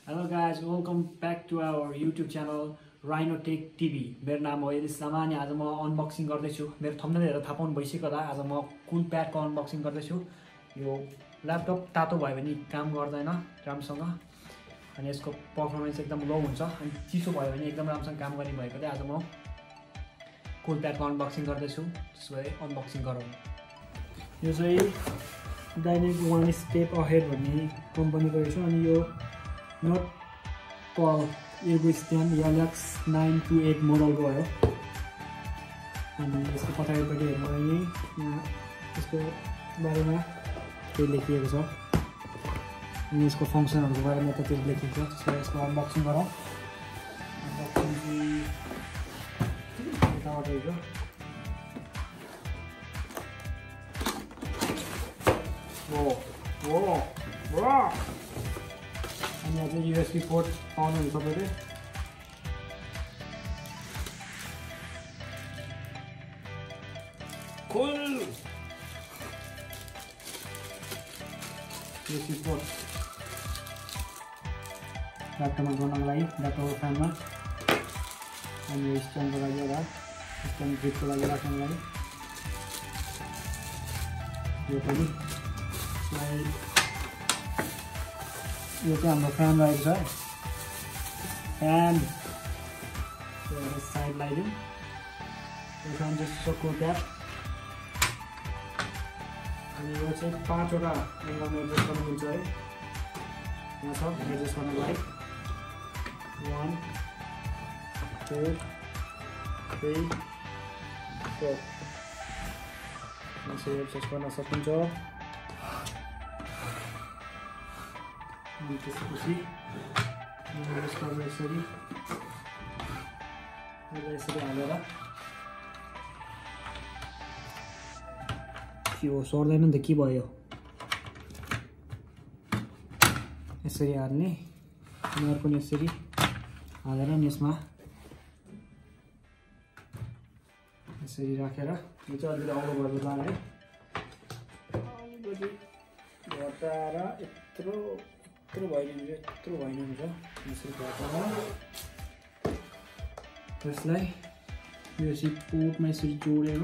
Hello guys, welcome back to our YouTube channel RhinoTech TV. मेरो नाम हो यस सामान्य आज म अनबक्सिङ गर्दै छु। मेरो थम्बनेल हेरेर थाहा पाउनु भइसक्यो होला। आज म कुल प्याडको अनबक्सिङ गर्दै छु। यो ल्यापटप तातो भयो भने काम गर्दैन राम्रोसँग अनि यसको परफर्मेन्स एकदम लो हुन्छ अनि चिसो भयो भने एकदम राम्रोसँग काम गर्ने भएकोले आज म कुल प्याडको अनबक्सिङ गर्दै छु। त्यसो भए अनबक्सिङ गरौँ। यो चाहिँ डाइनेमिक वान स्टेप अहेड भन्ने कम्पनीको रहेछ अनि यो Nepal एयरबो स्ट्यान्ड RS.800 मोडलको हो अनि यसको पछाडिपट्टि हेर्नु भने यहाँ यसको बारेमा केही लेखिएको छ अनि यसको फङ्सनहरुको बारेमा त त्यही लेखिएको छ। त्यसो यसको अनबक्सिङ गरौँ। अनबक्सिङ चाहिँ यताबाट हो। वो अनि यहाँ चाहिँ USB पोर्ट पाउनुहुन्छ तपाईले। कुल USB पोर्ट ल्यापटपमा जोड्नको लागि ल्यापटपको फ्यानमा अनि यो स्ट्यान्डको लागि एउटा स्ट्यान्ड ग्रिपको लागि राख्नको लागि यो पनि यो चाहिँ हाम्रो फ्यान रहेको छ। फ्यान साइड लगाइदिउँ। यो फ्यान चाहिँ सक्कु ट्याप अनि यो चाहिँ 5 वटा एङ्गलमा एडजस्ट गर्नु मिल्छ है। यहाँ छ एडजस्ट गर्नको लागि 1 2 3 4 यसरी एडजस्ट गर्न सकिन्छ। अनि त्यसपछि यसरी हालेर यो सर्दैन नि त के भयो यसरी हाल्ने अनि अर्को पनि यसरी हालेर नि यसमा यसरी राखेर यो चाहिँ अलिकति अग्लो गरेर लाने अलिकति घटाएर यत्रो भइदिन्छ यसरी घटाएर त्यसलाई यसरी पोर्टमा यसरी जोडेर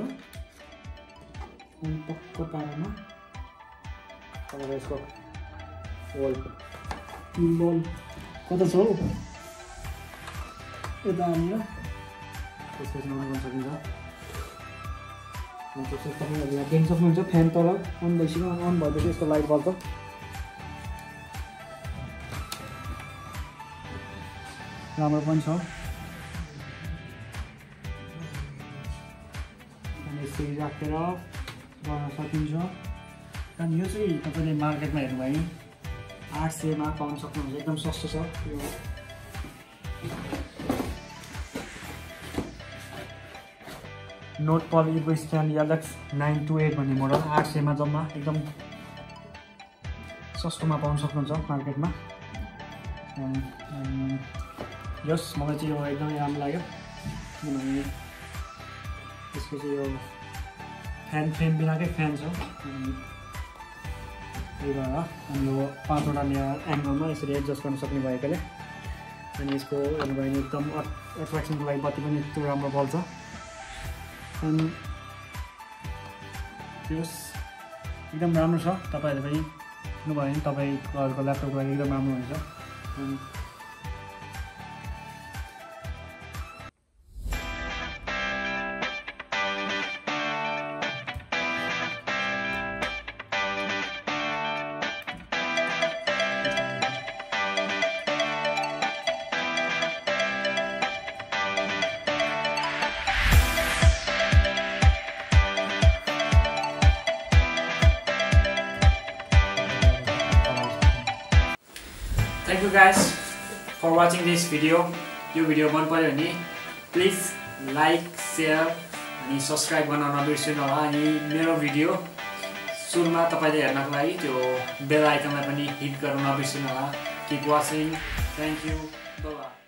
अनि पक्क पारामा अब यसको बल कता छ हौ यता हालेर त्यसपछि अन गर्न सकिन्छ। अनि त्यसपछि तपाईँहरूले यहाँ देख्न सक्नुहुन्छ फ्यान तल अन भइसक्यो। अन भएपछि यसको लाइट बल्छ राम्रो पनि छ अनि यसरी राखेर गर्न सकिन्छ। अनि यो चाहिँ तपाईँले मार्केटमा हेर्नु भयो 800 मा पाउन सक्नुहुन्छ। एकदम सस्तो छ यो Nepal एयरबो स्ट्यान्ड RS.800 भन्ने मोडल 800 मा जम्मा एकदम सस्तोमा पाउन सक्नुहुन्छ मार्केटमा। यस मलाई चाहिँ यो एकदमै राम्रो लाग्यो किनभने यसको चाहिँ यो फ्यान फ्रेम बिनाकै फ्यान छ अनि त्यही भएर अनि यो 5 वटा लेयर एङ्गलमा यसरी एडजस्ट गर्न सक्ने भएकोले अनि यसको हेर्नु भयो भने एकदम एट्र्याक्सनको लागि बत्ती पनि यस्तो राम्रो बल्छ अनि यस एकदम राम्रो छ। तपाईँहरूले पनि हेर्नुभयो भने तपाईँहरूको ल्यापटपको लागि एकदम राम्रो हुन्छ। Thank you guys for watching this video. यो भिडियो मन पर्यो भने प्लिज लाइक शेयर अनि सब्स्क्राइब गर्न नबिर्सनु होला। अनि मेरो भिडियो सुरुमा तपाईले हेर्नको लागि त्यो बेल आइकनलाई पनि हिट गर्न नबिर्सनु होला। Keep watching. Thank you. Bye bye.